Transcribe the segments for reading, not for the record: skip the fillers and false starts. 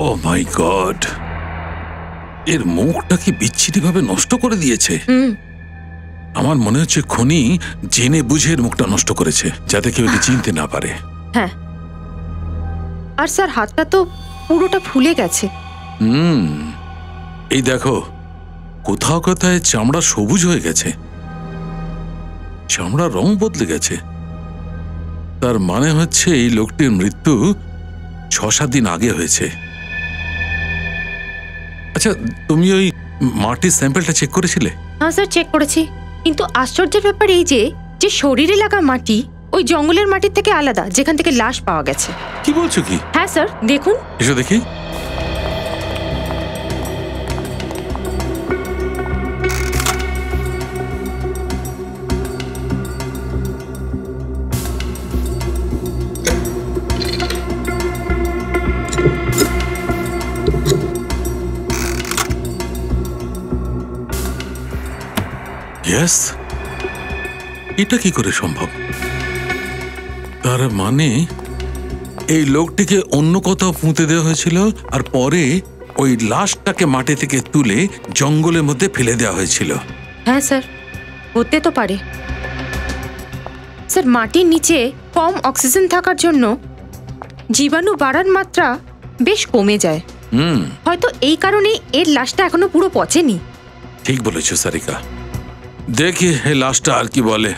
ও মাই god, এর মুখটা কি বিচ্ছিরি ভাবে নষ্ট করে দিয়েছে। আমার মনে হচ্ছে খুনি জেনে বুঝে এর মুখটা নষ্ট করেছে, যাতে কেউ একে চিনতে না পারে। হ্যাঁ, আর স্যার হাতটা তো পুরোটা ফুলে গেছে। এই দেখো, কোথাও কোথায় চামড়া সবুজ হয়ে গেছে, চামড়ার রং বদলে গেছে। তার মানে হচ্ছে এই লোকটির মৃত্যু ৬-৭ দিন আগে হয়েছে। আচ্ছা, তুমি ওই মাটির স্যাম্পলটা চেক করেছিলে? হ্যাঁ স্যার, চেক করেছি, কিন্তু আশ্চর্যের ব্যাপার এই যে শরীরে লাগা মাটি ওই জঙ্গলের মাটির থেকে আলাদা, যেখান থেকে লাশ পাওয়া গেছে। কি বলছো কি? হ্যাঁ স্যার, দেখুন। এসো দেখি। ইয়েস, এটা কি করে সম্ভব? তার মানে এই লোকটিকে অন্য কোথাও পুঁতে দেওয়া হয়েছিল, আর পরে ওই লাশটাকে মাটি থেকে তুলে জঙ্গলের মধ্যে ফেলে দেওয়া হয়েছিল। হ্যাঁ স্যার, হতে তো পারে। স্যার, মাটির নিচে কম অক্সিজেন থাকার জন্য জীবাণু বাড়ার মাত্রা বেশ কমে যায়। হয়তো এই কারণে এর লাশটা এখনো পুরো পচেনি। ঠিক বলেছো সারিকা। দেখি এই লাশটা আর কি বলে।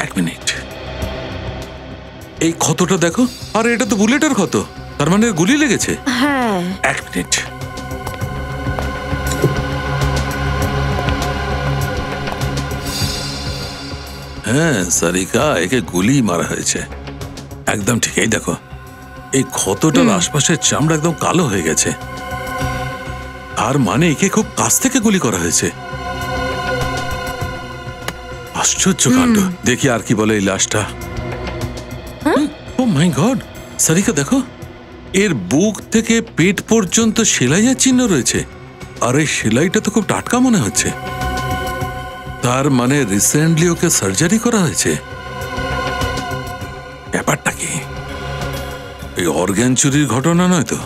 এক মিনিট, এই ক্ষতটা দেখো। আর এটা তো বুলেটের ক্ষত, তার মানে গুলি লেগেছে। হ্যাঁ, এক মিনিট। হ্যাঁ সারিকা, একে গুলি মারা হয়েছে, একদম ঠিক। এই দেখো, এই ক্ষতটার আশপাশের চামড়া একদম কালো হয়ে গেছে। আর মানে একে খুব কাছ থেকে গুলি করা হয়েছে। আশ্চর্য কাণ্ড। দেখি আর কি বলে এই লাশটা। ও মাই গড, সারিকা দেখো, এর বুক থেকে পেট পর্যন্ত সেলাইয়ের চিহ্ন রয়েছে। আর এই সেলাইটা তো খুব টাটকা মনে হচ্ছে। তার মানে রিসেন্টলি ওকে সার্জারি করা হয়েছে। ব্যাপারটা কি? এই অর্গান চুরির ঘটনা নয় তো?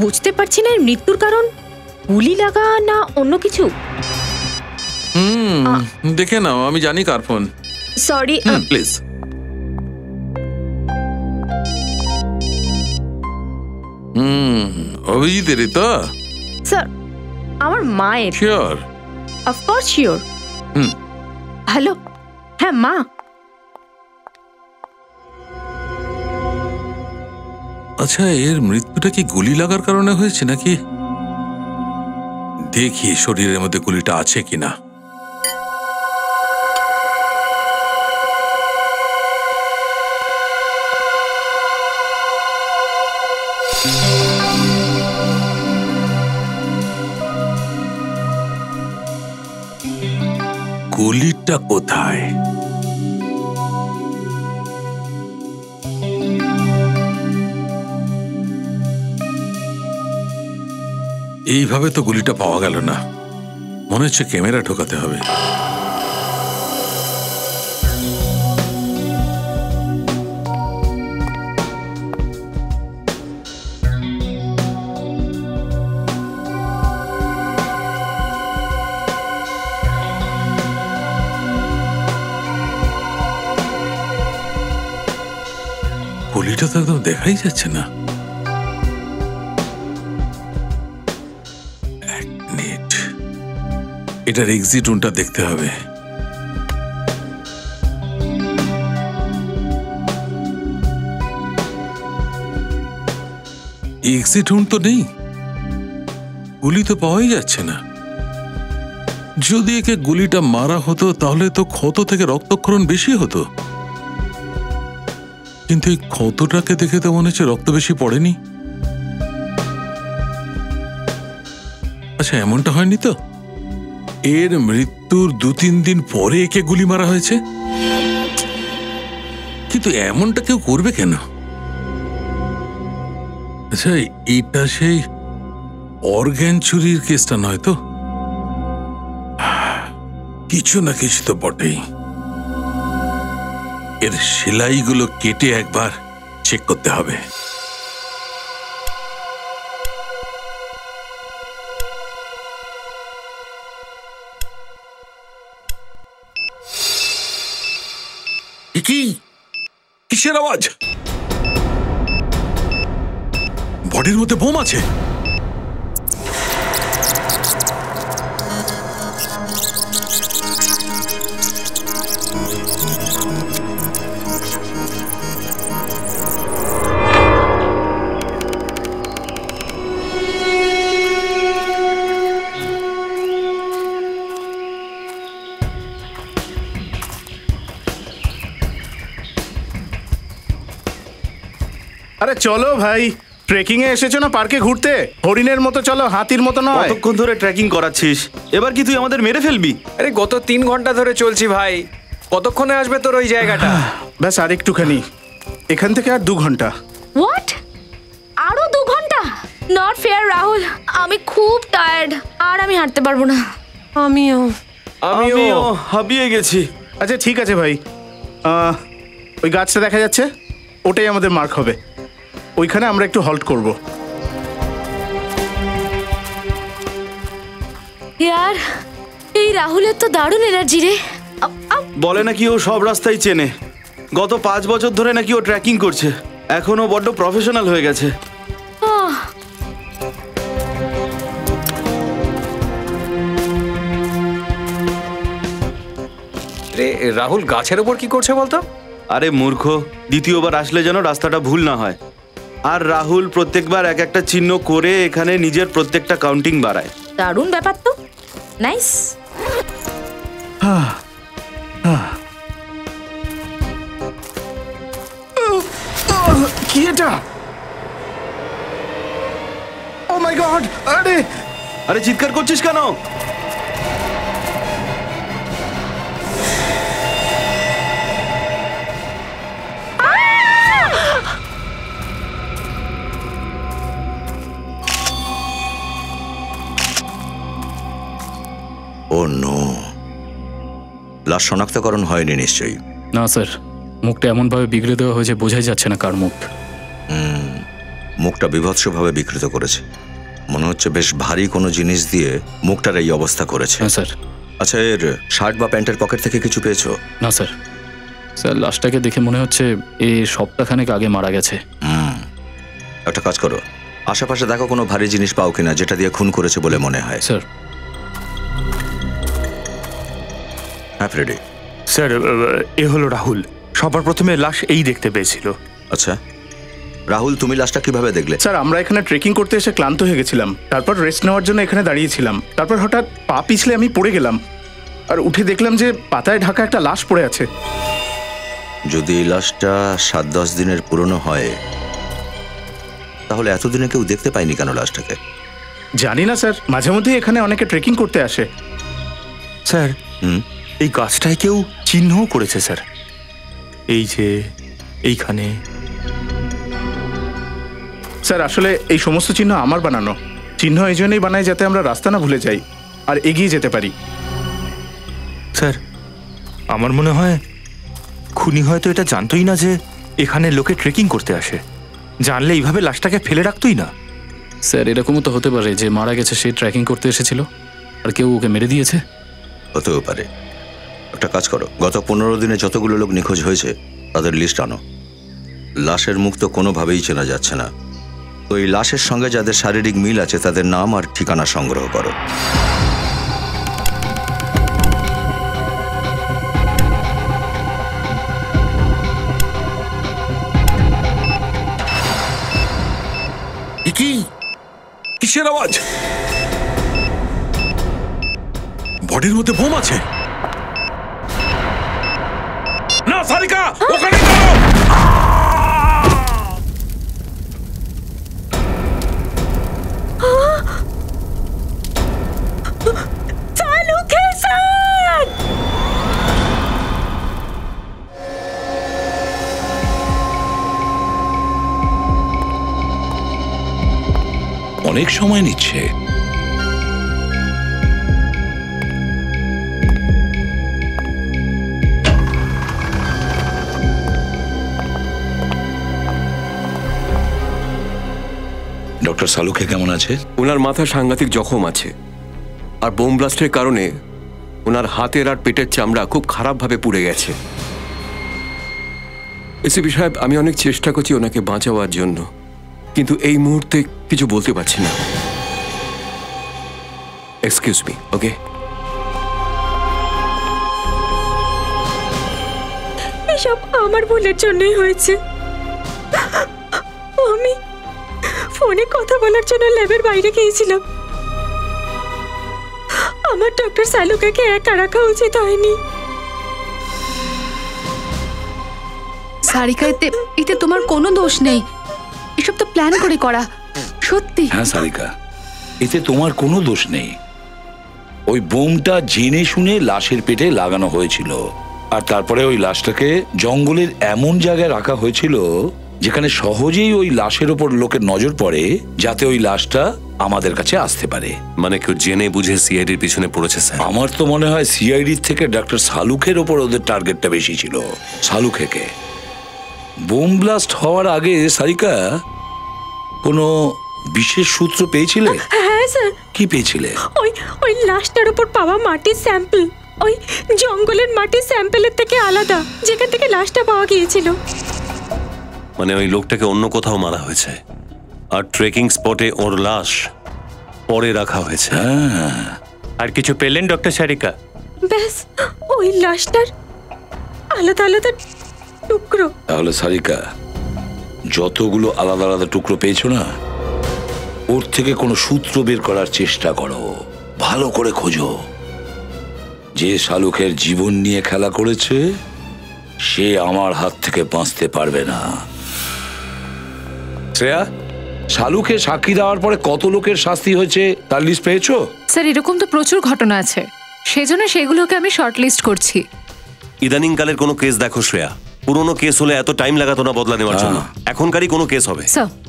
বুঝতে পারছি না এর মৃত্যুর কারণ গুলি লাগা না অন্য কিছু। দেখে নাও, আমি জানি কার ফোন। Sorry please. অভিজিতেরই তো? স্যার, আমার মায়ের। শিওর? Of course sure. হ্যালো, হ্যাঁ মা। আচ্ছা, এর মৃত্যুটা কি গুলি লাগার কারণে হয়েছে নাকি? দেখি শরীরের মধ্যে গুলিটা আছে কিনা। গুলিটা কোথায়? এইভাবে তো গুলিটা পাওয়া গেল না, মনে হচ্ছে ক্যামেরা ঢোকাতে হবে। গুলিটা তো একদম দেখাই যাচ্ছে না। এক মিনিট, এটার এক্সিট রুমটা দেখতে হবে। এক্সিট রুম তো নেই, গুলি তো পাওয়াই যাচ্ছে না। যদি একে গুলিটা মারা হতো তাহলে তো ক্ষত থেকে রক্তক্ষরণ বেশি হতো, কিন্তু এই ক্ষতটাকে দেখে তো মনে হচ্ছে রক্ত বেশি পড়েনি। আচ্ছা, এমনটা হয়নি তো এর মৃত্যুর 2-3 দিন পরে একে গুলি মারা হয়েছে? কিন্তু এমনটা কেউ করবে কেন? আচ্ছা, এটা সেই অর্গান চুরির কেসটা নয় তো? কিছু না কিছু তো বটেই। এর সেলাইগুলো কেটে একবার চেক করতে হবে। কি কিসের আওয়াজ? বডির মধ্যে বোম আছে। আরে চলো ভাই, ট্রেকিং এ এসেছো না পার্কে ঘুরতে? হরিণের মতো চলো, হাতির মতো নয়। কতক্ষণ ধরে ট্রেকিং করাচ্ছিস? এবার কি তুই আমাদের মেরে ফেলবি? আরে গত 3 ঘন্টা ধরে চলছি ভাই, কতক্ষণে আসবে তোর ওই জায়গাটা? ব্যাস আর একটুখানি, এখান থেকে আর 2 ঘন্টা। হোয়াট? আরো 2 ঘন্টা? নট ফেয়ার রাহুল, আমি খুব টায়ার্ড, আর আমি হাঁটতে পারবো না। আমিও। আমিও হাঁপিয়ে গেছি। আচ্ছা ঠিক আছে ভাই, ওই গাছটা দেখা যাচ্ছে, ওটাই আমাদের মার্ক হবে। ওইখানে আমরা একটু হল্ট করব। ইয়ার, এই রাহুলের তো দারুণ এনার্জি রে। বলে নাকি ও সব রাস্তাই চেনে। গত 5 বছর ধরে নাকি ও ট্রেকিং করছে। এখনো বড্ড প্রফেশনাল হয়ে গেছে। রে রাহুল গাছের উপর কি করছে বলতো? আরে মূর্খ, দ্বিতীয়বার আসলে যেন রাস্তাটা ভুল না হয়। আর রাহুল প্রত্যেকবার এক একটা চিহ্ন করে এখানে নিজের প্রত্যেকটা কাউন্টিং বাড়ায়। দারুণ ব্যাপার তো, নাইস। কি এটা? ও মাই গড! আরে আরে চিৎকার করছিস কেন? ও নো, লাশ শনাক্তকরণ হয়নি নিশ্চয়ই? না স্যার, মুখটা এমনভাবে বিগড়ে দেওয়া হয়েছে বোঝাই যাচ্ছে না কার মুখ। মুখটা বিভৎসভাবে বিকৃত করেছে, মনে হচ্ছে বেশ ভারী কোনো জিনিস দিয়ে মুখটার এই অবস্থা করেছে। হ্যাঁ স্যার। আচ্ছা, এর শার্ট বা প্যান্টের পকেট থেকে কিছু পেয়েছো? না স্যার, স্যার লাশটাকে দেখে মনে হচ্ছে এ সপ্তাহখানেক আগে মারা গেছে। একটা কাজ করো, আশেপাশে দেখো কোনো ভারী জিনিস পাও কিনা যেটা দিয়ে খুন করেছে বলে মনে হয়। স্যার। হ্যাঁ ফ্রেডি। স্যার, এ হলো রাহুল, সবার প্রথমে লাশ এই দেখতে পেয়েছিল। আচ্ছা রাহুল, তুমি লাশটা কিভাবে দেখলে? স্যার, আমরা এখানে ট্রেকিং করতে এসে ক্লান্ত হয়ে গেছিলাম, তারপর রেস্ট নেওয়ার জন্য এখানে দাঁড়িয়েছিলাম। তারপর হঠাৎ পা পিছলে আমি পড়ে গেলাম, আর উঠে দেখলাম যে পাতায় ঢাকা একটা লাশ পড়ে আছে। যদি এই লাশটা 7-10 দিনের পুরনো হয়, তাহলে এতদিনে কেউ দেখতে পায়নি কেন লাশটাকে? জানি না স্যার, মাঝে মধ্যেই এখানে অনেকে ট্রেকিং করতে আসে। স্যার, এই গাছটায় কেউ চিহ্নও করেছে স্যার, এই যে এইখানে। স্যার, আসলে এই সমস্ত চিহ্ন আমার বানানো। চিহ্ন এই জন্যই বানাই যাতে আমরা রাস্তা না ভুলে যাই আর এগিয়ে যেতে পারি। স্যার, আমার মনে হয় খুনি হয়তো এটা জানতোই না যে এখানে লোকে ট্রেকিং করতে আসে। জানলে এইভাবে লাশটাকে ফেলে রাখতোই না। স্যার, এরকমও তো হতে পারে যে মারা গেছে সে ট্রেকিং করতে এসেছিল আর কেউ ওকে মেরে দিয়েছে। হতেও পারে। একটা কাজ করো, গত 15 দিনে যতগুলো লোক নিখোঁজ হয়েছে তাদের লিস্ট আনো। লাশের মুখ তো কোনোভাবেই চেনা যাচ্ছে না, তো এই লাশের সঙ্গে যাদের শারীরিক মিল আছে তাদের নাম আর ঠিকানা সংগ্রহ করো। কি কিসের আওয়াজ? বডির মধ্যে বোম আছে। না সারিকা, ওখানে যাও। অনেক সময় নিচ্ছে। ডক্টর সালুখে কেমন আছে? ওনার মাথায় সাংঘাতিক জখম আছে, আর বোম ব্লাস্টের কারণে ওনার হাতের আর পেটের চামড়া খুব খারাপভাবে পুড়ে গেছে। এসিপি সাহেব, আমি অনেক চেষ্টা করছি ওনাকে বাঁচাবার জন্য, কিন্তু এই মুহূর্তে কিছু বলতে পারছি না। এক্সকিউজ মি, ওকে? এসব আমার ভুলের জন্যই হয়েছে। আমি ফোনে কথা বলার জন্য ল্যাবের বাইরে গিয়েছিলাম। আমার ডক্টর সালুকাকে একা রাখা উচিত হয়নি। সারিকা, এতে তোমার কোনো দোষ নেই। এসব তো প্ল্যান করে করা। সত্যি। হ্যাঁ সারিকা, এতে তোমার কোনো দোষ নেই। ওই বোমটা জেনে শুনে লাশের পেটে লাগানো হয়েছিল, আর তারপরে ওই লাশটাকে জঙ্গলের এমন জায়গায় রাখা হয়েছিল যেখানে সহজেই ওই লাশের ওপর লোকের নজর পড়ে, যাতে ওই লাশটা আমাদের কাছে আসতে পারে। মানে কেউ জেনে বুঝে সিআইডির পিছনে পড়েছে স্যার? আমার তো মনে হয় সিআইডির থেকে ডক্টর সালুকের ওপর ওদের টার্গেটটা বেশি ছিল। সালুকেকে বোম ব্লাস্ট হওয়ার আগে সারিকা কোনো বিশেষ সূত্র পেয়েছিলে? হ্যাঁ স্যার। কি পেয়েছিলে? ওই লাশটার উপর পাওয়া মাটির স্যাম্পল ওই জঙ্গলের মাটির স্যাম্পলের থেকে আলাদা, যেখান থেকে লাশটা পাওয়া গিয়েছিল। মানে ওই লোকটাকে অন্য কোথাও মারা হয়েছে, আর ট্রেকিং স্পটে ওর লাশ পরে রাখা হয়েছে। আর কিছু পেলেন ডক্টর সারিকা? ব্যাস ওই লাশটার আলাদা আলাদা টুকরো। তাহলে সারিকা, যতগুলো আলাদা আলাদা টুকরো পেয়েছো না, ওর থেকে কোনো সূত্র বের করার চেষ্টা করো, ভালো করে খোঁজো। যে শালুকের জীবন নিয়ে খেলা করেছে সে আমার হাত থেকে বাঁচতে পারবে না। শ্রেয়া, শালুকে সাক্ষী দেওয়ার পরে কত লোকের শাস্তি হয়েছে তার লিস্ট পেয়েছো? স্যার, এরকম তো প্রচুর ঘটনা আছে, সেজন্য সেগুলোকে আমি শর্ট লিস্ট করছি। ইদানিং কালের কোনো কেস দেখো শ্রেয়া, পুরোনো কেস হলে এত টাইম লাগাতো না বদলা নেওয়ার জন্য। এখনকারই কোনো কেস হবে।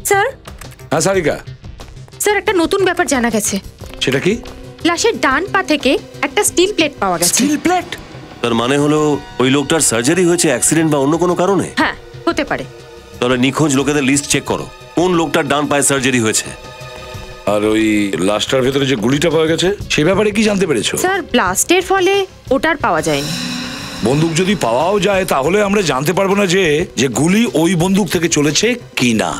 স্যার। হ্যাঁ সারিকা। স্যার, একটা নতুন ব্যাপার জানা গেছে। সেটা কি? লাশের ডান পা থেকে একটা স্টিল প্লেট পাওয়া গেছে। Still plate? তার মানে হলো ওই লোকটার সার্জারি হয়েছে অ্যাক্সিডেন্ট বা অন্য কোনো কারণে? হ্যাঁ, হতে পারে। তাহলে নিখোঁজ লোকেদের লিস্ট চেক করো, কোন লোকটার ডান পায়ে সার্জারি হয়েছে। আর ওই লাশটার ভেতরে যে গুলিটা পাওয়া গেছে সে ব্যাপারে কি জানতে পেরেছো? স্যার, ব্লাস্টের ফলে ওটার পাওয়া যায়নি। বন্দুক যদি পাওয়াও যায় তাহলে আমরা জানতে পারবো না যে গুলি ওই বন্দুক থেকে চলেছে কি না।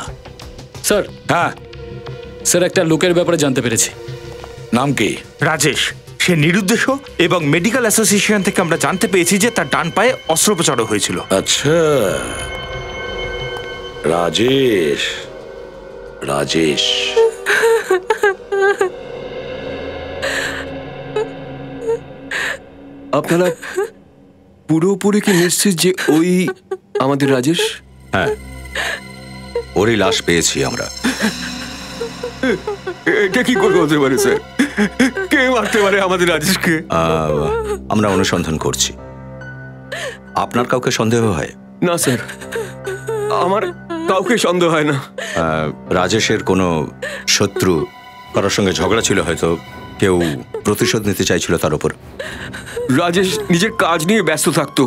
স্যার। হ্যাঁ স্যার, একটা লোকের ব্যাপারে জানতে পেরেছি। নাম কি? রাজেশ। সে নিরুদ্দেশ এবং মেডিকেল অ্যাসোসিয়েশন থেকে আমরা জানতে পেয়েছি যে তার ডান পায়ে অস্ত্রোপচার হয়েছিল। আচ্ছা, রাজেশ। রাজেশ আপনারা পুরোপুরি কি নিশ্চিত যে ওই আমাদের রাজেশ? হ্যাঁ, ওরই লাশ পেয়েছি আমরা। এটা কি করে হতে পারে স্যার? কে মারতে পারে আমাদের রাজেশকে? আমরা অনুসন্ধান করছি। আপনার কাউকে সন্দেহ হয়? না স্যার, আমার কাউকে সন্দেহ হয় না। রাজেশের কোনো শত্রু, কারোর সঙ্গে ঝগড়া ছিল হয়তো, কেউ প্রতিশোধ নিতে চাইছিল তার উপর। রাজেশ নিজের কাজ নিয়ে ব্যস্ত থাকতো,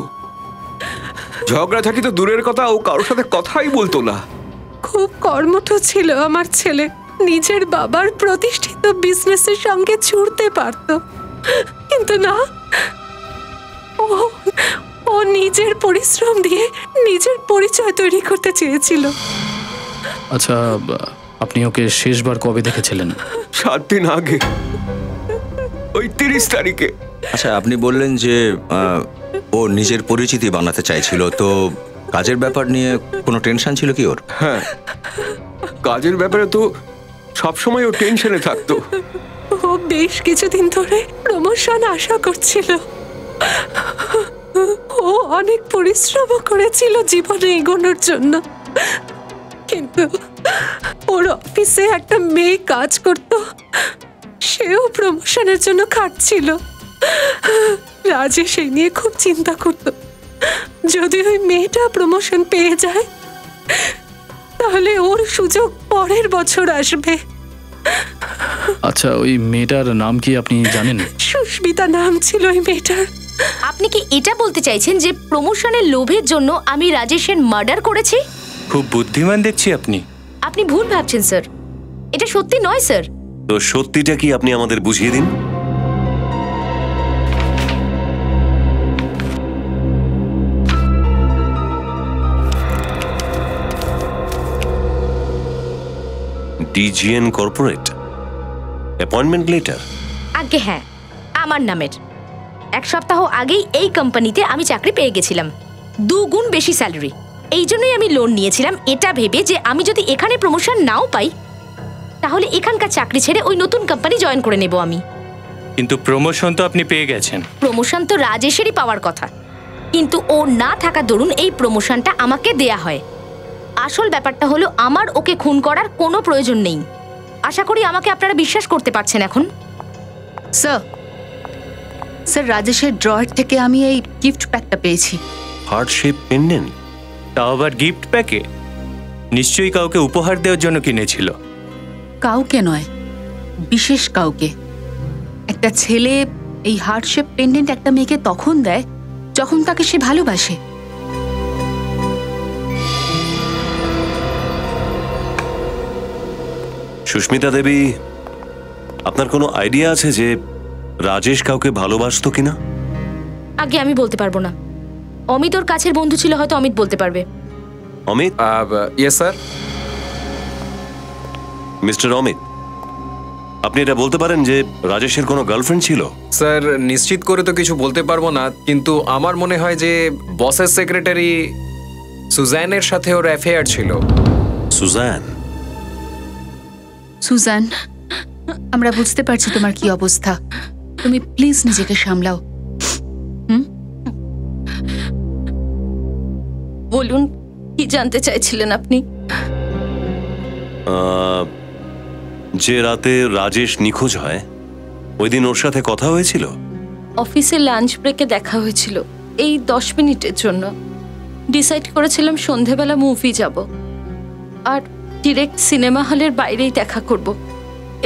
ঝগড়া থাকি তো দূরের কথা, ও কারোর সাথে কথাই বলতো না। খুব কর্মঠ ছিল আমার ছেলে, নিজের বাবার প্রতিষ্ঠিত বিজনেসের সঙ্গে ছুটতে পারত, কিন্তু না, ও নিজের পরিশ্রম দিয়ে নিজের পরিচয় তৈরি করতে চেয়েছিল। আচ্ছা, আপনি ওকে শেষবার কবে দেখেছিলেন? 7 দিন আগে, ওই 30 তারিখে। আচ্ছা, আপনি বললেন যে ও নিজের পরিচিতি বানাতে চাইছিল, তো কাজের ব্যাপার নিয়ে কোনো টেনশন ছিল কি ওর? হ্যাঁ, কাজের ব্যাপারে তো সবসময় ও টেনশনে থাকতো। ও বেশ কিছুদিন ধরে প্রমোশন আশা করছিল, ও অনেক পরিশ্রম করেছিল জীবনে এগোনোর জন্য, কিন্তু ওর অফিসে একটা মেয়ে কাজ করত, সেও প্রমোশনের জন্য খাটছিল। রাজেশ এই নিয়ে খুব চিন্তা করত, যদি ওই মেয়েটা প্রমোশন পেয়ে যায় তাহলে ওর সুযোগ পরের বছর আসবে। আচ্ছা, ওই মেয়েটার নাম কি আপনি জানেন? সুস্মিতা নাম ছিল ওই মেয়েটার। আপনি কি এটা বলতে চাইছেন যে প্রমোশনের লোভের জন্য আমি রাজেশের মার্ডার করেছি? খুব বুদ্ধিমান দেখছি আপনি। আপনি ভুল ভাবছেন স্যার, এটা সত্যি নয় স্যার। তো সত্যিটা কি আপনি আমাদের বুঝিয়ে দিন। ডিজিএন কর্পোরেট অ্যাপয়েন্টমেন্ট লেটার? আগে হ্যাঁ, আমার নামের। 1 সপ্তাহ আগেই এই কোম্পানিতে আমি চাকরি পেয়ে গেছিলাম, 2 গুণ বেশি স্যালারি। এই জন্যই আমি লোন নিয়েছিলাম, এটা ভেবে যে আমি যদি এখানে প্রমোশন নাও পাই তাহলে এখানকার চাকরি ছেড়ে ওই নতুন কোম্পানি জয়েন করে নেব আমি। কিন্তু প্রমোশন তো আপনি পেয়ে গেছেন। প্রমোশন তো রাজেশেরই পাওয়ার কথা, কিন্তু ও না থাকা দরুন এই প্রমোশনটা আমাকে দেয়া হয়। আসল ব্যাপারটা হলো আমার ওকে খুন করার কোনো প্রয়োজন নেই। আশা করি আমাকে আপনারা বিশ্বাস করতে পারছেন এখন। স্যার রাজেশের ড্রয়ার থেকে আমি এই গিফট প্যাকটা পেয়েছি। Heart shape pendant? তাও আবার গিফট প্যাকে? নিশ্চয়ই কাউকে উপহার দেওয়ার জন্য কিনেছিল। কাউকে নয়, বিশেষ কাউকে। একটা ছেলে এই হার্ট শেপ পেন্ডেন্ট একটা মেয়েকে তখন দেয় যখন তাকে সে ভালোবাসে। সুস্মিতা দেবী, আপনার কোনো আইডিয়া আছে যে রাজেশ কাউকে ভালোবাসতো কিনা? আগে আমি বলতে পারবো না, অমিত ওর কাছের বন্ধু ছিল, হয়তো অমিত বলতে পারবে। Amit? Yes sir. Mister Amit, আপনি এটা বলতে পারেন যে রাজেশের কোনো গার্লফ্রেন্ড ছিল? স্যার নিশ্চিত করে তো কিছু বলতে পারবো না, কিন্তু আমার মনে হয় যে বসের সেক্রেটারি সুজানের সাথে ওর অ্যাফেয়ার ছিল। সুজান? সুজান, আমরা বুঝতে পারছি তোমার কি অবস্থা, তুমি প্লিজ নিজেকে সামলাও। বলুন, কি জানতে চাইছিলেন আপনি? যে রাতে রাজেশ নিখোঁজ হয় ওই দিন ওর সাথে কথা হয়েছিল? অফিসে লাঞ্চ ব্রেকে দেখা হয়েছিল, এই 10 মিনিটের জন্য। ডিসাইড করেছিলাম সন্ধেবেলা মুভি যাব আর ডিরেক্ট সিনেমা হলের বাইরেই দেখা করব,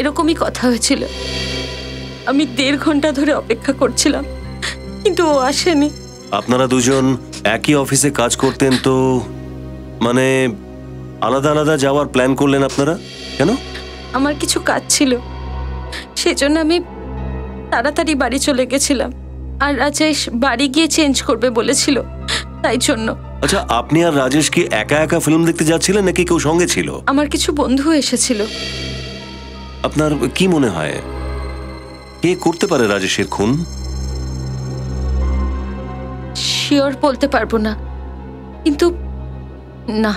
এরকমই কথা হয়েছিল। আমি 1.5 ঘন্টা ধরে অপেক্ষা করছিলাম, কিন্তু ও আসেনি। আপনারা দুজন একই অফিসে কাজ করতেন, তো মানে আলাদা আলাদা যাওয়ার প্ল্যান করলেন আপনারা কেন? আমার কিছু কাজ ছিল, সেজন্য আমি তাড়াতাড়ি বাড়ি চলে গেছিলাম, আর রাজেশ বাড়ি গিয়ে চেঞ্জ করবে বলেছিল, তাই জন্য। আচ্ছা, আপনি আর রাজেশ কি একা একা ফিল্ম দেখতে যাচ্ছিলেন নাকি কেউ সঙ্গে ছিল? আমার কিছু বন্ধু এসেছিল। আপনার কি মনে হয় কে করতে পারে রাজেশের খুন? শিওর বলতে পারবো না, কিন্তু না,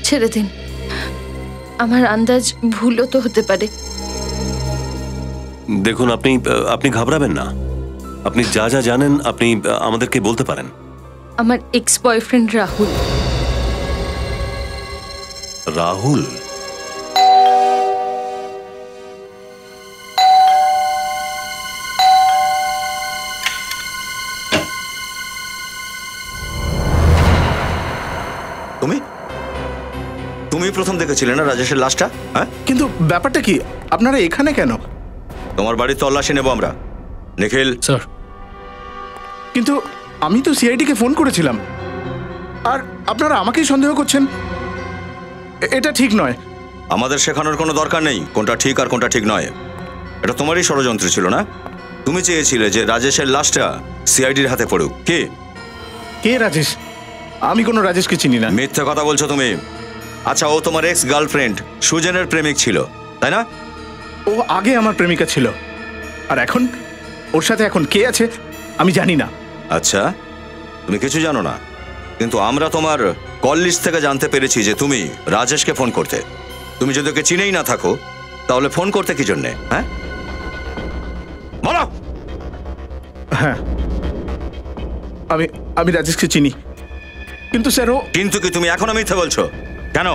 ছেড়ে দিন, আমার আন্দাজ ভুলও তো হতে পারে। দেখুন, আপনি ঘাবড়াবেন না, আপনি যা যা জানেন আপনি আমাদেরকে বলতে পারেন। আমার এক্স বয়ফ্রেন্ড রাহুল। রাহুল? তুমি প্রথম দেখেছিলে না রাজেশের লাশটা? হ্যাঁ, কিন্তু ব্যাপারটা কি, আপনারা এখানে কেন? তোমার বাড়ির তল্লাশি নেব আমরা। নিখিল স্যার। কিন্তু আমি তো সিআইডিকে ফোন করেছিলাম, আর আপনারা আমাকেই সন্দেহ করছেন। এটা ঠিক নয়। আমাদের শেখানোর কোনো দরকার নেই কোনটা ঠিক আর কোনটা ঠিক নয়। এটা তোমারই ষড়যন্ত্র ছিল না? তুমি চেয়েছিলে যে রাজেশের লাশটা সিআইডির হাতে পড়ুক। কে রাজেশ? আমি কোনো রাজেশকে চিনি না। মিথ্যা কথা বলছো তুমি। আচ্ছা, ও তোমার এক্স গার্লফ্রেন্ড সুজেনের প্রেমিক ছিল, তাই না? ও আগে আমার প্রেমিকা ছিল, আর এখন ওর সাথে এখন কে আছে আমি জানি না। আচ্ছা, তুমি কিছু জানো না, কিন্তু আমরা তোমার কল লিস্ট থেকে জানতে পেরেছি যে তুমি রাজেশকে ফোন করতে। তুমি যদি ওকে চিনেই না থাকো তাহলে ফোন করতে কি জন্যে? হ্যাঁ বলো। হ্যাঁ, আমি রাজেশকে চিনি, কিন্তু স্যার ও। কিন্তু কি তুমি এখনো মিথ্যে বলছো কেন?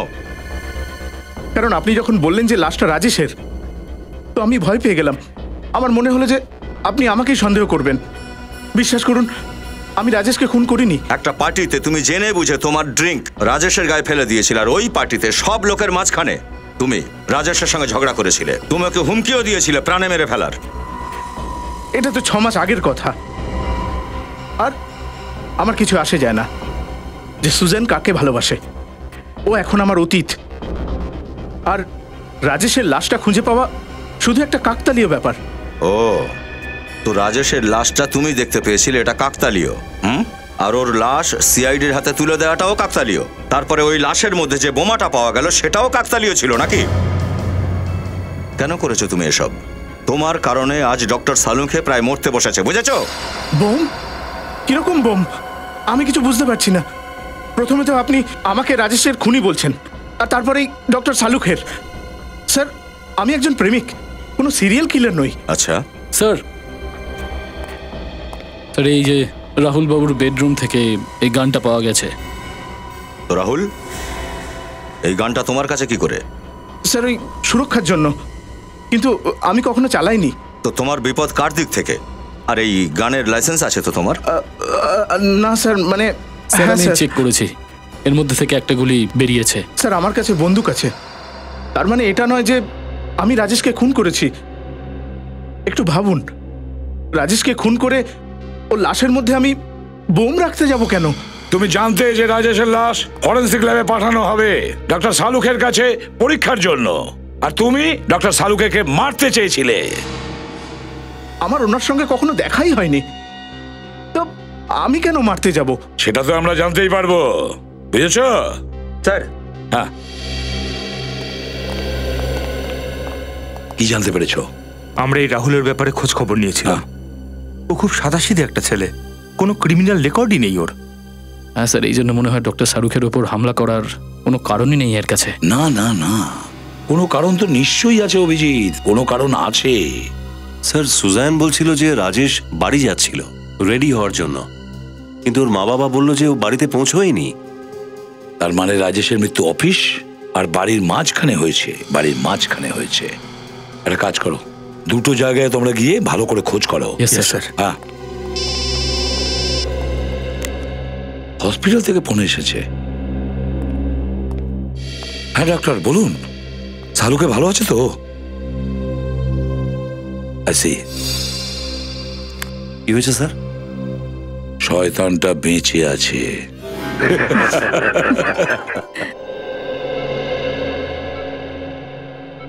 কারণ আপনি যখন বললেন যে লাশটা রাজেশের, তো আমি ভয় পেয়ে গেলাম। আমার মনে হলো যে আপনি আমাকেই সন্দেহ করবেন। বিশ্বাস করুন, আমি রাজেশকে খুন করিনি। একটা পার্টিতে তুমি জেনে বুঝে তোমার ড্রিঙ্ক রাজেশের গায়ে ফেলে দিয়েছিলে, আর ওই পার্টিতে সব লোকের মাঝখানে তুমি রাজেশের সঙ্গে ঝগড়া করেছিলে। তুমি ওকে হুমকিও দিয়েছিলে প্রাণে মেরে ফেলার। এটা তো 6 মাস আগের কথা, আর আমার কিছু আসে যায় না যে সুজেন কাকে ভালোবাসে। ও এখন আমার অতীত, আর রাজেশের লাশটা খুঁজে পাওয়া শুধু একটা কাকতালীয় ব্যাপার। ও, তো রাজেশের লাশটা তুমি দেখতে পেয়েছিলে, এটা কাকতালীয়? আর ওর লাশ সিআইডির হাতে তুলে দেওয়াটাও কাকতালীয়। তারপরে ওই লাশের মধ্যে যে বোমাটা পাওয়া গেল সেটাও কাকতালীয় ছিল নাকি? কেন করেছো তুমি এসব? তোমার কারণে আজ ডক্টর সালুখে প্রায় মরতে বসেছে, বুঝেছো? বোম? কিরকম বোম? আমি কিছু বুঝতে পারছি না। প্রথমে তো আপনি আমাকে রাজেশের খুনি বলছেন, আর তারপরেই ডক্টর সালুখের। স্যার, আমি একজন প্রেমিক, কোনো সিরিয়াল কিলার নই। আচ্ছা স্যার, স্যার এই যে রাহুল বাবুর বেডরুম থেকে এই গানটা পাওয়া গেছে। তো রাহুল, এই গানটা তোমার কাছে কি করে? স্যার, ওই সুরক্ষার জন্য, কিন্তু আমি কখনো চালাইনি। তো তোমার বিপদ কার দিক থেকে? আর এই গানের লাইসেন্স আছে তো তোমার? না স্যার, মানে স্যার আমি চেক করেছি, এর মধ্যে থেকে একটা গুলি বেরিয়েছে। স্যার, আমার কাছে বন্দুক আছে, তার মানে এটা নয় যে আমি রাজেশকে খুন করেছি। একটু ভাবুন, রাজেশকে খুন করে ও লাশের মধ্যে আমি বোম রাখতে যাব কেন? তুমি জানতে যে রাজেশের লাশ ফরেন্সিক ল্যাবে পাঠানো হবে ডক্টর সালুখের কাছে পরীক্ষার জন্য, আর তুমি ডক্টর সালুখেকে মারতে চেয়েছিলে। আমার ওনার সঙ্গে কখনো দেখাই হয়নি, তো আমি কেন মারতে যাব? সেটা তো আমরা জানতেই পারবো, বুঝেছো? স্যার, হ্যাঁ, কি জানতে পেরেছো? আমরা এই রাহুলের ব্যাপারে খোঁজ খবর নিয়েছিলাম। ও খুব সাদাসিধে একটা ছেলে, কোনো ক্রিমিনাল রেকর্ডই নেই ওর। হ্যাঁ স্যার, এই জন্য মনে হয় ডক্টর শাহরুখের ওপর হামলা করার কোনো কারণই নেই এর কাছে। না না না, কোনো কারণ তো নিশ্চয়ই আছে অভিজিৎ, কোনো কারণ আছে। স্যার, সুজান বলছিল যে রাজেশ বাড়ি যাচ্ছিল রেডি হওয়ার জন্য, কিন্তু ওর মা বাবা বলল যে ও বাড়িতে পৌঁছয়নি। তার মানে রাজেশের মৃত্যু অফিস আর বাড়ির মাঝখানে হয়েছে। বাড়ির মাঝখানে হয়েছে। একটা কাজ করো, দুটো জায়গায় তোমরা গিয়ে ভালো করে খোঁজ করো। স্যার। হ্যাঁ, হসপিটাল থেকে ফোন এসেছে। হ্যাঁ ডাক্তার, বলুন, সালুকে ভালো আছে তো? আসি। কি হয়েছে স্যার? শয়তানটা বেঁচে আছে।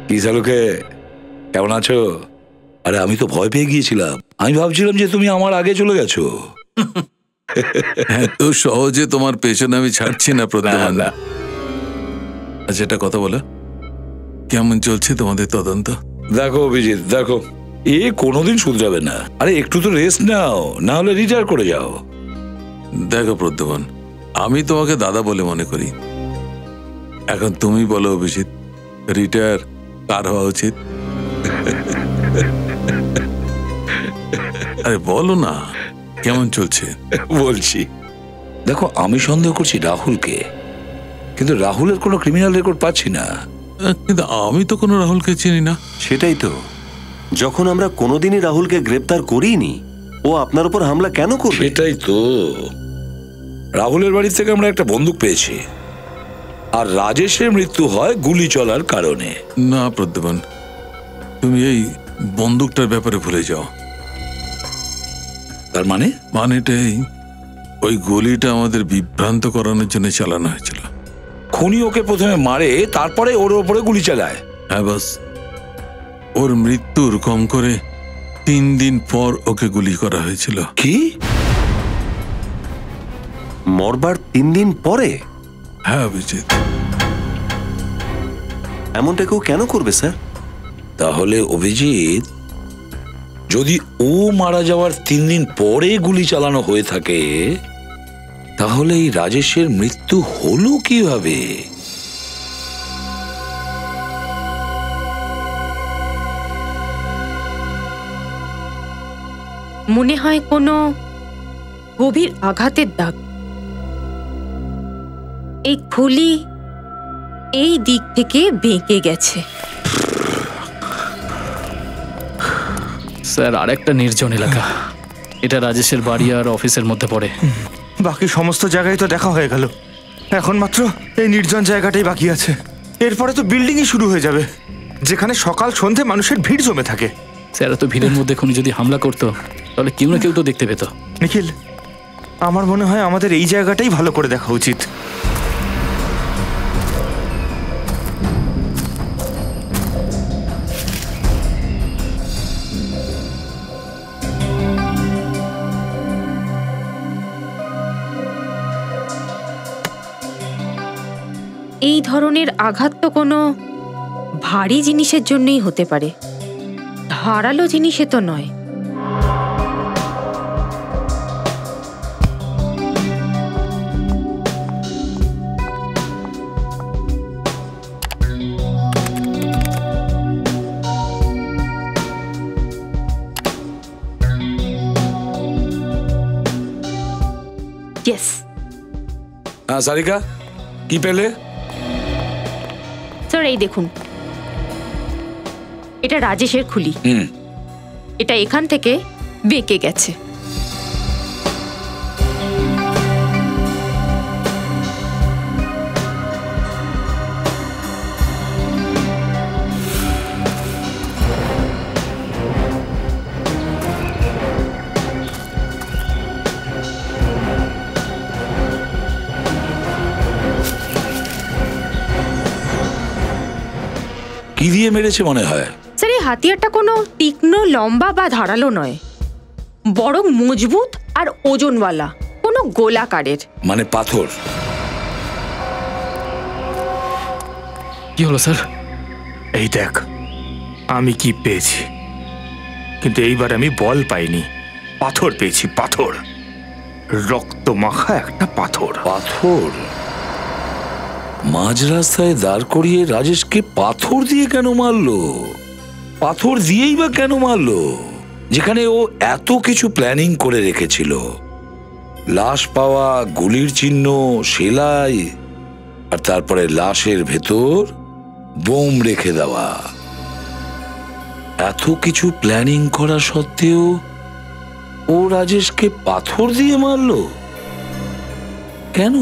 কি সালুকে, কেমন আছো? আরে আমি তো ভয় পেয়ে গিয়েছিলাম, আমি ভাবছিলাম যে তুমি আমার আগে চলে গেছো। এত সহজে তোমার পেছনে আমি ছাড়ছি না প্রদ্যুমান। আচ্ছা, এটা কথা বলো, কেমন চলছে তোমাদের তদন্ত? দেখো অভিজিৎ, দেখো, এ কোনোদিন শুধরাবে না। আরে একটু তো রেস্ট নাও, না হলে রিটায়ার করে যাও। দেখো প্রদ্যুমান, আমি তোমাকে দাদা বলে মনে করি, এখন তুমি বলো অভিজিৎ, রিটায়ার কার হওয়া উচিত? আরে বলো না, কেমন চলছে? বলছি, দেখো, আমি সন্দেহ করছি রাহুলকে, কিন্তু রাহুলের কোনো ক্রিমিনাল রেকর্ড পাচ্ছি না। কিন্তু আমি তো কোনো রাহুলকে চিনি না। সেটাই তো, যখন আমরা কোনোদিনই রাহুলকে গ্রেপ্তার করিনি, ও আপনার উপর হামলা কেন করবে? সেটাই তো, রাহুলের বাড়ি থেকে আমরা একটা বন্দুক পেয়েছি, আর রাজেশের মৃত্যু হয় গুলি চলার কারণে। না প্রদ্যুমান, তুমি এই বন্দুকটার ব্যাপারে ভুলে যাও। তার মানে? মানেটাই, ওই গুলিটা আমাদের বিভ্রান্ত করানোর জন্য চালানো হয়েছিল। খুনি ওকে প্রথমে মারে, তারপরে ওর ওপরে গুলি চালায়। হ্যাঁ বাস, ওর মৃত্যুর কম করে 3 দিন পর ওকে গুলি করা হয়েছিল। কি? মরবার 3 দিন পরে? হ্যাঁ অভিজিৎ। এমনটা কেউ কেন করবে স্যার? তাহলে অভিজিৎ, যদি ও মারা যাওয়ার 3 দিন পরে গুলি চালানো হয়ে থাকে, তাহলে এই রাজেশের মৃত্যু হলো কিভাবে? মনে হয় কোনো গভীর আঘাতের দাগ। এই খুলি এই দিক থেকে বেঁকে গেছে। স্যার, আরেকটা নির্জন এলাকা, এটা রাজেশের বাড়ি আর অফিসের মধ্যে পড়ে। বাকি সমস্ত জায়গায় তো দেখা হয়ে গেল, এখন মাত্র এই নির্জন জায়গাটাই বাকি আছে। এরপরে তো বিল্ডিংই শুরু হয়ে যাবে, যেখানে সকাল সন্ধে মানুষের ভিড় জমে থাকে। স্যার, এত ভিড়ের মধ্যে খুনি যদি হামলা করতো, তাহলে কেউ না কেউ তো দেখতে পেত। নিখিল, আমার মনে হয় আমাদের এই জায়গাটাই ভালো করে দেখা উচিত। এই ধরনের আঘাত তো কোনো ভারী জিনিসের জন্যই হতে পারে, ধারালো জিনিসে তো নয়। ইয়েস। হ্যাঁ সারিকা, কি পেলে? স্যার এই দেখুন, এটা রাজেশের খুলি। এটা এখান থেকে বেঁকে গেছে। কি দিয়ে মেরেছে মনে হয়? স্যার এই হাতিয়ারটা কোনো তীক্ষ্ণ, লম্বা বা ধারালো নয়, বরং মজবুত আর ওজনওয়ালা, কোনো গোলাকারের। মানে পাথর? কি হলো স্যার? এই দেখ আমি কি পেয়েছি, কিন্তু এইবার আমি বল পাইনি, পাথর পেয়েছি, পাথর, রক্ত মাখা একটা পাথর। পাথর? মাঝ রাস্তায় দাঁড় করিয়ে রাজেশকে পাথর দিয়ে কেন মারলো? পাথর দিয়েই বা কেন মারলো, যেখানে ও এত কিছু প্ল্যানিং করে রেখেছিল? লাশ পাওয়া, গুলির চিহ্ন, সেলাই, আর তারপরে লাশের ভেতর বোম রেখে দেওয়া। এত কিছু প্ল্যানিং করা সত্ত্বেও ও রাজেশকে পাথর দিয়ে মারলো কেন?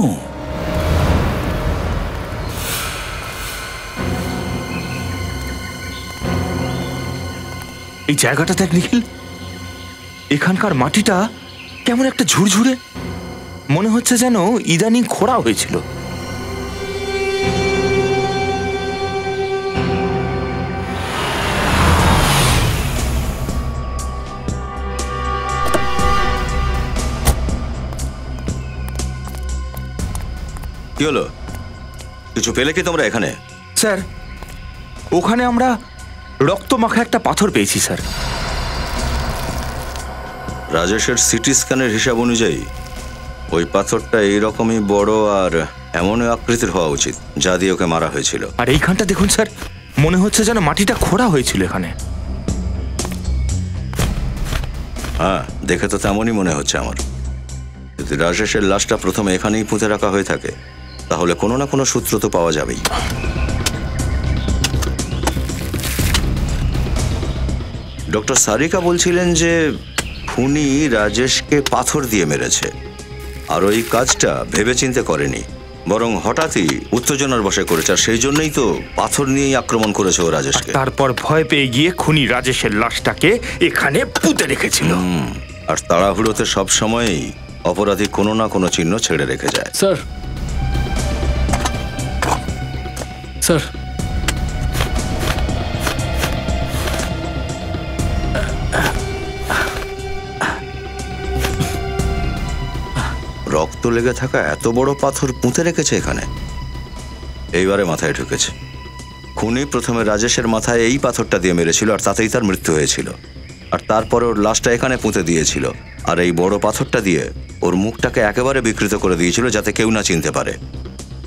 এই জায়গাটা দেখ নিখিল, এখানকার মাটিটা কেমন একটা ঝুরঝুরে, মনে হচ্ছে যেন ইদানিং খোঁড়া হয়েছিল। কি হলো, কিছু পেলে কি তোমরা এখানে? স্যার ওখানে আমরা রক্ত মাখা একটা পাথর পেয়েছি স্যার। রাজেশের সিটি স্ক্যানের হিসাব অনুযায়ী ওই পাথরটা এইরকমই বড় আর এমন আকৃতির হওয়া উচিত যা দিয়ে ওকে মারা হয়েছিল। আর এইখানটা দেখুন স্যার, মনে হচ্ছে যেন মাটিটা খোঁড়া হয়েছিল এখানে। হ্যাঁ, দেখে তো তেমনই মনে হচ্ছে আমার। যদি রাজেশের লাশটা প্রথমে এখানেই পুঁতে রাখা হয়ে থাকে তাহলে কোনো না কোনো সূত্র তো পাওয়া যাবেই। ডক্টর সারিকা বলছিলেন যে খুনি রাজেশকে পাথর দিয়ে মেরেছে, আর ওই কাজটা ভেবেচিন্তে করেনি, বরং হঠাৎই উত্তেজনার বশে করেছে, আর সেই জন্যই তো পাথর নিয়েই আক্রমণ করেছে ও রাজেশকে। তারপর ভয় পেয়ে গিয়ে খুনি রাজেশের লাশটাকে এখানে পুঁতে রেখেছিল। আর তাড়াহুড়োতে সব সময়ই অপরাধী কোনো না কোনো চিহ্ন ছেড়ে রেখে যায়। স্যার, স্যার, রক্ত লেগে থাকা এত বড় পাথর পুঁতে রেখেছে এখানে, এইবারে মাথায় ঢুকেছে। খুনি প্রথমে রাজেশের মাথায় এই পাথরটা দিয়ে মেরেছিল আর তাতেই তার মৃত্যু হয়েছিল, আর তারপরে ওর লাশটা এখানে পুঁতে দিয়েছিল, আর এই বড় পাথরটা দিয়ে ওর মুখটাকে একেবারে বিকৃত করে দিয়েছিল যাতে কেউ না চিনতে পারে।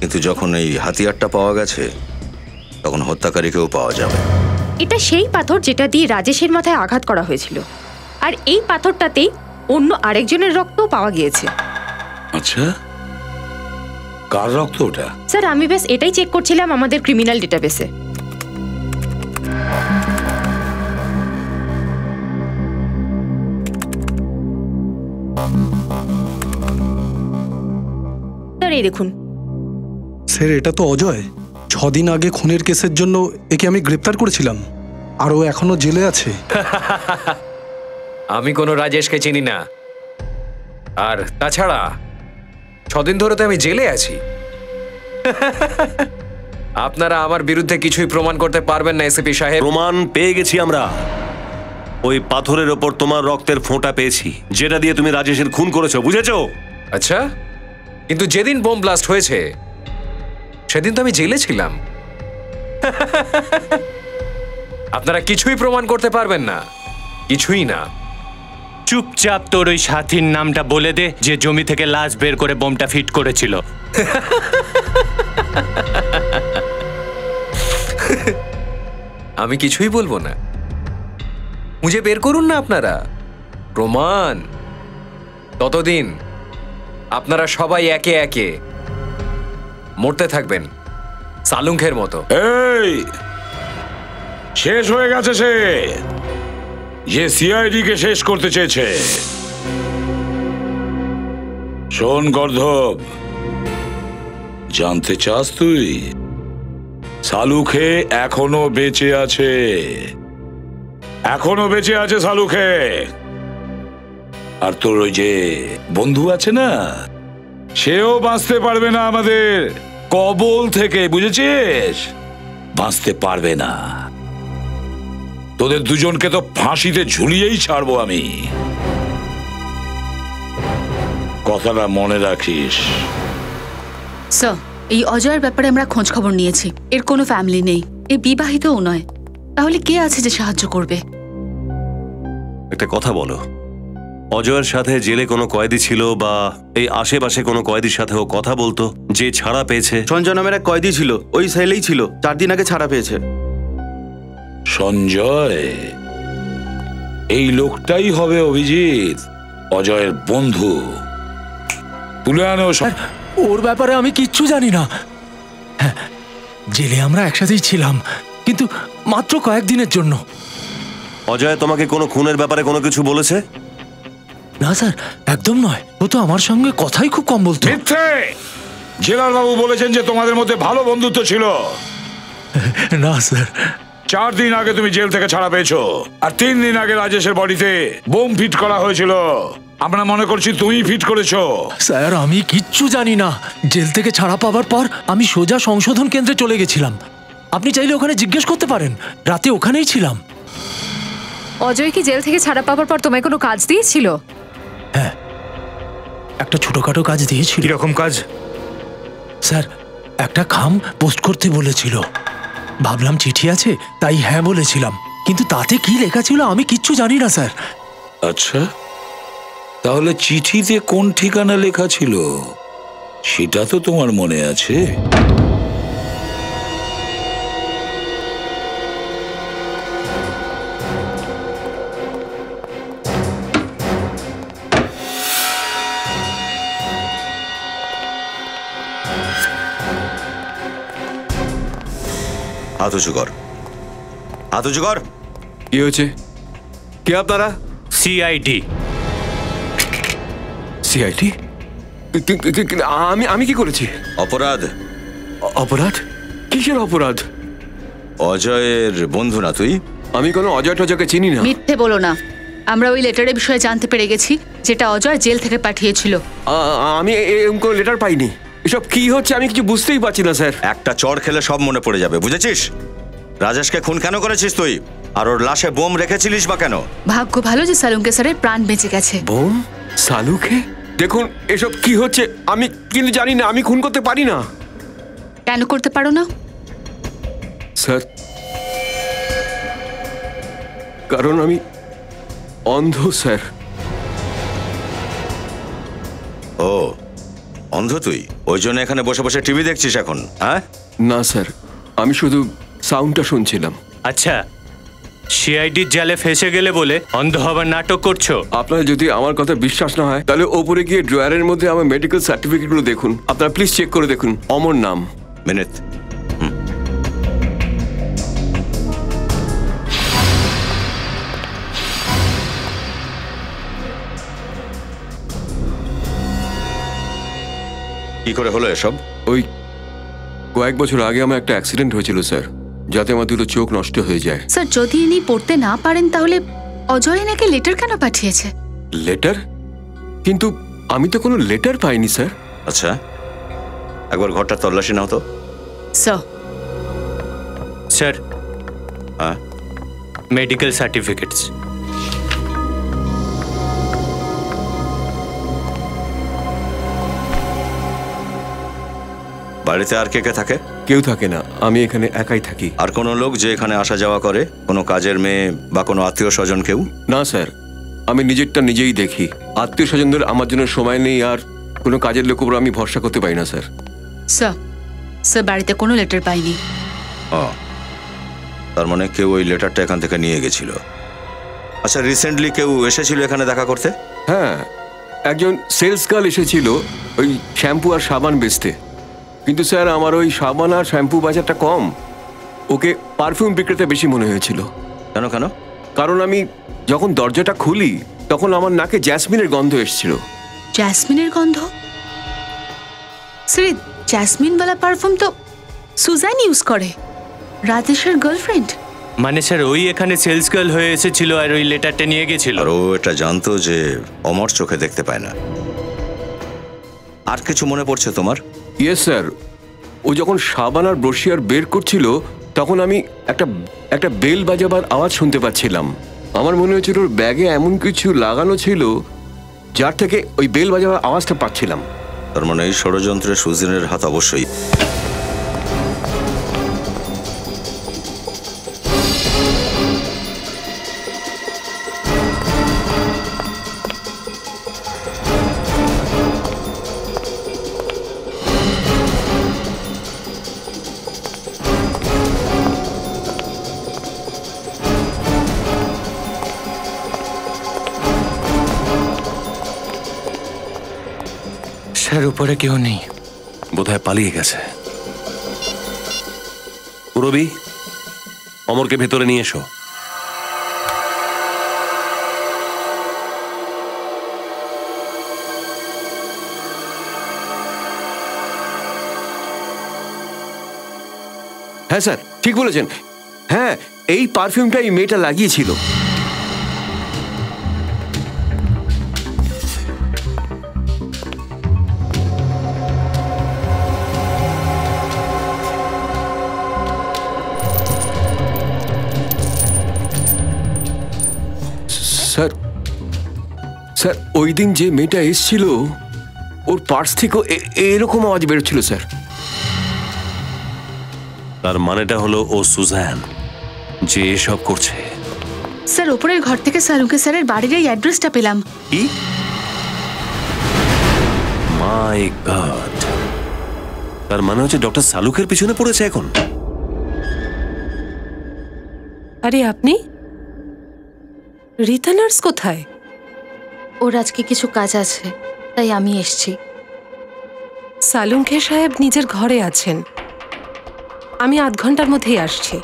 কিন্তু যখন এই হাতিয়ারটা পাওয়া গেছে তখন হত্যাকারীকেও পাওয়া যাবে। এটা সেই পাথর যেটা দিয়ে রাজেশের মাথায় আঘাত করা হয়েছিল, আর এই পাথরটাতেই অন্য আরেকজনের রক্তও পাওয়া গিয়েছে। আচ্ছা, কার রক্ত ওটা? স্যার আমি বেশ এটাই চেক করছিলাম আমাদের ক্রিমিনাল ডেটাবেসে। স্যার এই দেখুন। স্যার এটা তো অজয়, 6 দিন আগে খুনের কেসের জন্য একে আমি গ্রেপ্তার করেছিলাম, আর ও এখনো জেলে আছে। আমি কোনো রাজেশকে চিনি না, আর তাছাড়া 6 দিন ধরে তো আমি জেলে আছি। আপনারা আমার বিরুদ্ধে কিছুই প্রমাণ করতে পারবেন না এসপি সাহেব। প্রমাণ পেয়ে গেছি আমরা। ওই পাথরের ওপর তোমার রক্তের ফোঁটা পেয়েছি, যেটা দিয়ে তুমি রাজেশের খুন করেছো, বুঝেছো? আচ্ছা, কিন্তু যেদিন বোম ব্লাস্ট হয়েছে সেদিন তো আমি জেলে ছিলাম। আপনারা কিছুই প্রমাণ করতে পারবেন না, কিছুই না। চুপচাপ তোর ওই সাথীর নামটা বলে দে যে জমি থেকে লাশ বের করে বোমটা ফিট করেছিল। আমি কিছুই বলবো না, মুঝে বের করুন না আপনারা প্রমাণ। ততদিন আপনারা সবাই একে একে মরতে থাকবেন সালুঙ্খের মতো। এই শেষ হয়ে গেছে সে, যে সিআইডি কে শেষ করতে চেয়েছে। শোন গর্ধব, জানতে চাস তুই সালুখে এখনো বেঁচে আছে? এখনো বেঁচে আছে সালুখে। আর তোর ওই যে বন্ধু আছে না, সেও বাঁচতে পারবে না আমাদের কবল থেকে, বুঝেছিস? বাঁচতে পারবে না। তোদের দুজনকে তো ফাঁসিতে ঝুলিয়েই ছাড়বো আমি, কথাটা মনে রাখিস। স্যার, এই অজয়ের ব্যাপারে আমরা খোঁজ খবর নিয়েছি। এর কোনো ফ্যামিলি নেই, এ বিবাহিতও নয়। তাহলে কে আছে যে সাহায্য করবে? একটা কথা বলো, অজয়ের সাথে জেলে কোনো কয়েদি ছিল বা এই আশেপাশে কোনো কয়েদির সাথে ও কথা বলতো যে ছাড়া পেয়েছে? সঞ্জয় নামের এক কয়েদি ছিল, ওই সেলেই ছিল, 4 দিন আগে ছাড়া পেয়েছে। সঞ্জয়? এই লোকটাই হবে অভিজিৎ, অজয়ের বন্ধু। তুলে আনো। ওর ব্যাপারে আমি কিচ্ছু জানি না। হ্যাঁ, জেলে আমরা একসাথেই ছিলাম, কিন্তু মাত্র কয়েকদিনের জন্য। অজয় তোমাকে কোনো খুনের ব্যাপারে কোনো কিছু বলেছে? না স্যার, একদম নয়। ও তো আমার সঙ্গে কথাই খুব কম বলতো। মিথ্যে! জেলার বাবু বলেছেন যে তোমাদের মধ্যে ভালো বন্ধুত্ব ছিল। না স্যার। 4 দিন আগে তুমি জেল থেকে ছাড়া পেয়েছো, আর 3 দিন আগে রাজেশের বডিতে বোম ফিট করা হয়েছিল। আমরা মনে করছি তুমি ফিট করেছো। স্যার, আমি কিচ্ছু জানি না। জেল থেকে ছাড়া পাওয়ার পর আমি সোজা সংশোধন কেন্দ্রে চলে গেছিলাম। আপনি চাইলে ওখানে জিজ্ঞেস করতে পারেন, রাতে ওখানেই ছিলাম। অজয় কি জেল থেকে ছাড়া পাওয়ার পর তোমায় কোনো কাজ দিয়েছিল? হ্যাঁ, একটা ছোটখাটো কাজ দিয়েছিল। কিরকম কাজ? স্যার, একটা খাম পোস্ট করতে বলেছিল। ভাবলাম চিঠি আছে, তাই হ্যাঁ বলেছিলাম, কিন্তু তাতে কি লেখা ছিল আমি কিচ্ছু জানি না স্যার। আচ্ছা, তাহলে চিঠিতে কোন ঠিকানা লেখা ছিল সেটা তো তোমার মনে আছে? হাত উঁচু কর, হাত উঁচু কর। কি হয়েছে? কে আপনারা? সিআইডি। সিআইডি? আমি কি করেছি? অপরাধ। অপরাধ? কিসের অপরাধ? অজয়ের বন্ধু না তুই? আমি কোনো অজয় টজয়কে চিনি না। মিথ্যে বলো না। আমরা ওই লেটারের বিষয়ে জানতে পেরে গেছি, যেটা অজয় জেল থেকে পাঠিয়েছিল। আমি এরকম কোনো লেটার পাইনি। এসব কি হচ্ছে আমি কিছু বুঝতেই পারছি না স্যার। একটা চড় খেলে সব মনে পড়ে যাবে, বুঝেছিস? রাজেশকে খুন কেন করেছিস তুই? আর ওর লাশে বোম রেখেছিলিস বা কেন? ভাগ্য ভালো যে সালুঙ্কে স্যারের প্রাণ বেঁচে গেছে। বোম? সালুকে? দেখুন, এসব কি হচ্ছে আমি কিন্তু জানি না। আমি খুন করতে পারি না। কেন করতে পারো না? স্যার, কারণ আমি অন্ধ স্যার। ও, অন্ধ তুই? ওই জন্য এখানে বসে বসে টিভি দেখছিস এখন? হ্যাঁ না স্যার, আমি শুধু সাউন্ডটা শুনছিলাম। আচ্ছা, সিআইডির জালে ফেসে গেলে বলে অন্ধ হবার নাটক করছো? আপনার যদি আমার কথা বিশ্বাস না হয় তাহলে ওপরে গিয়ে ড্রয়ারের মধ্যে আমার মেডিকেল সার্টিফিকেটগুলো দেখুন। আপনারা প্লিজ চেক করে দেখুন। অমর নাম। মিনিট। কি করে হলো এসব? ওই কয়েক বছর আগে আমার একটা অ্যাক্সিডেন্ট হয়েছিল স্যার, যাতে আমার দুটো চোখ নষ্ট হয়ে যায়। স্যার, যদি ইনি পড়তে না পারেন তাহলে অজয় নাকি লেটার কেন পাঠিয়েছে? লেটার? কিন্তু আমি তো কোনো লেটার পাইনি স্যার। আচ্ছা, একবার ঘরটা তল্লাশি নাও তো। স্যার, হ্যাঁ, মেডিকেল সার্টিফিকেটস। বাড়িতে আর কে কে থাকে? কেউ থাকে না, আমি এখানে একাই থাকি। আর কোনো লোক যে এখানে আসা যাওয়া করে, কোনো কাজের মেয়ে বা কোনো আত্মীয় স্বজন কেউ? না স্যার, আমি নিজেরটা নিজেই দেখি। আত্মীয় স্বজনদের আমার জন্য সময় নেই, আর কোনো কাজের লোকের উপর আমি ভরসা করতে পারি না স্যার। স্যার বাড়িতে কোনো লেটার পাইনি। তার মানে কেউ ওই লেটারটা এখান থেকে নিয়ে গেছিল। আচ্ছা, রিসেন্টলি কেউ এসেছিল এখানে দেখা করতে? হ্যাঁ, একজন সেলস গার্ল এসেছিল ওই শ্যাম্পু আর সাবান বেচতে। কিন্তু স্যার আমার ওই সাবান আর শ্যাম্পু বাজারটা কম, ওকে পারফিউম বিক্রেতা বেশি মনে হয়েছিল। কেন কেন? কারণ আমি যখন দরজাটা খুলি তখন আমার নাকে জ্যাসমিনের গন্ধ এসেছিল। জैस्मिনের গন্ধ? স্যার জैस्मिनওয়ালা পারফিউম তো সুজান ইউজ করে, রাজেশের গার্লফ্রেন্ড। মানে স্যার ওই এখানে সেলস গার্ল হয়ে এসেছিল আর ওই লেটারটা নিয়ে গেছিল। আর ও এটা জানতো যে অমর চোখে দেখতে পায় না। আর কিছু মনে পড়ছে তোমার? ইয়েস স্যার, ও যখন সাবান আর ব্রশিয়ার বের করছিল তখন আমি একটা বেল বাজাবার আওয়াজ শুনতে পাচ্ছিলাম। আমার মনে হয়েছিল ওর ব্যাগে এমন কিছু লাগানো ছিল যার থেকে ওই বেল বাজাবার আওয়াজটা পাচ্ছিলাম। তার মানে এই ষড়যন্ত্রে সুজেনের হাত অবশ্যই। স্যার উপরে কেউ নেই, বোধহয় পালিয়ে গেছে। রবি, অমরকে ভেতরে নিয়ে এসো। হ্যাঁ স্যার, ঠিক বলেছেন। হ্যাঁ, এই পারফিউমটা এই মেয়েটা লাগিয়েছিল। স্যার ওই দিন যে মেয়েটা এসেছিল ওর পার্স থেকেও এরকম আওয়াজ বেরোচ্ছিল স্যার। তার মানেটা হলো ও সুজান যে এসব করছে। স্যার উপরের ঘর থেকে সালুকে স্যারের বাড়ির এই অ্যাড্রেসটা পেলাম। কি? মাই গড, তার মানে হচ্ছে ডক্টর সালুকের পিছনে পড়েছে এখন। আরে আপনি? রীতা নার্স কোথায়? ওর আজকে কিছু কাজ আছে তাই আমি এসেছি। সালুঙ্কে সাহেব নিজের ঘরে আছেন, আমি আধ ঘন্টার মধ্যেই আসছি।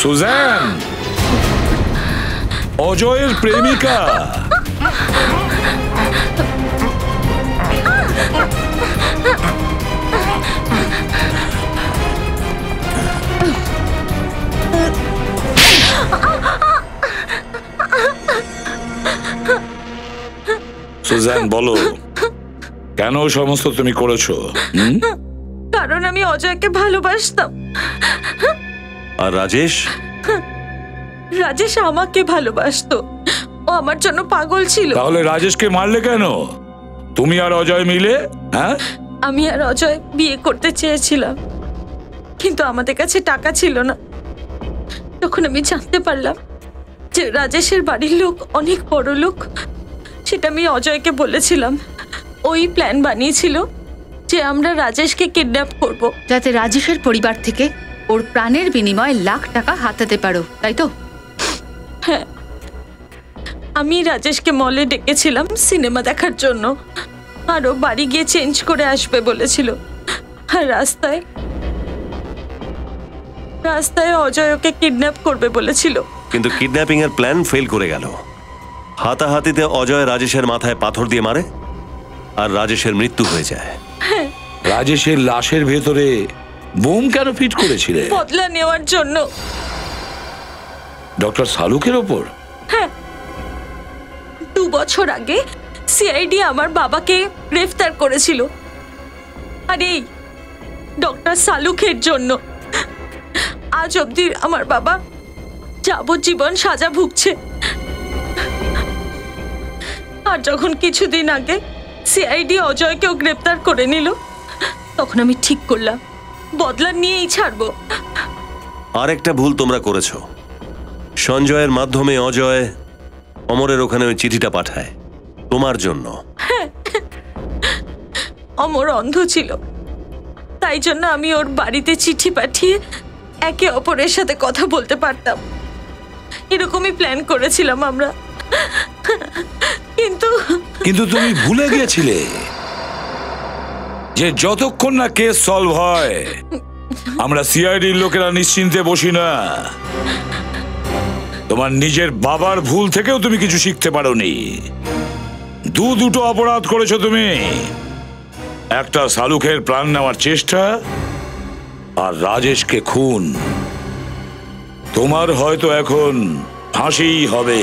সুজান, অজয়ের প্রেমিকা। সুজান বলো, কেন সমস্ত তুমি করেছো? কারণ আমি অজয়কে ভালোবাসতাম। আর রাজেশ? রাজেশ আমাকে ভালোবাসতো, ও আমার জন্য পাগল ছিল। তাহলে রাজেশকে মারলে কেন তুমি আর অজয় মিলে? হ্যাঁ, আমি আর অজয় বিয়ে করতে চেয়েছিলাম, কিন্তু আমাদের কাছে টাকা ছিল না। তখন আমি জানতে পারলাম যে রাজেশের বাড়ির লোক অনেক বড় লোক। সেটা আমি অজয়কে বলেছিলাম। ওই প্ল্যান বানিয়েছিল যে আমরা রাজেশকে কিডন্যাপ করব, যাতে রাজেশের পরিবার থেকে ওর প্রাণের বিনিময়ে লাখ টাকা হাতাতে পারো, তাই তো? হ্যাঁ, আমি রাজেশকে মলে ডেকেছিলাম সিনেমা দেখার জন্য, আর ও বাড়ি গিয়ে চেঞ্জ করে আসবে বলেছিল। আর রাস্তায় অজয় ওকে কিডন্যাপ করবে বলেছিল। কিন্তু কিডন্যাপিং এর প্ল্যান ফেল করে গেল। হাতাহাতিতে অজয় রাজেশের মাথায় পাথর দিয়ে মারে আর রাজেশের মৃত্যু হয়ে যায়। রাজেশের লাশের ভেতরে বোম কেন ফিট করেছিলে? বদলা নেওয়ার জন্য। ডক্টর সালুকের ওপর? হ্যাঁ, 2 বছর আগে সিআইডি আমার বাবাকে গ্রেফতার করেছিল, আর এই ডক্টর সালুকের জন্য আজ অবধি আমার বাবা যাবজ্জীবন সাজা ভুগছে। আর যখন কিছুদিন আগে সিআইডি অজয়কেও গ্রেফতার করে নিল, তখন আমি ঠিক করলাম বদলা নিয়েই ছাড়বো। আরেকটা ভুল তোমরা করেছো। সঞ্জয়ের মাধ্যমে অজয় অমরের ওখানে ওই চিঠিটা পাঠায় তোমার জন্য। অমর অন্ধ ছিল, তাই জন্য আমি ওর বাড়িতে চিঠি পাঠিয়ে একে অপরের সাথে কথা বলতে পারতাম। এরকমই প্ল্যান করেছিলাম আমরা। কিন্তু তুমি ভুলে গিয়েছিলে যে যতক্ষণ না কেস সলভ হয় আমরা সিআইডির লোকেরা নিশ্চিন্তে বসি না। তোমার নিজের বাবার ভুল থেকেও তুমি কিছু শিখতে পারোনি। দুটো অপরাধ করেছো তুমি, একটা সালুকের প্রাণ নেওয়ার চেষ্টা আর রাজেশকে খুন। তোমার হয়তো এখন ফাঁসিই হবে।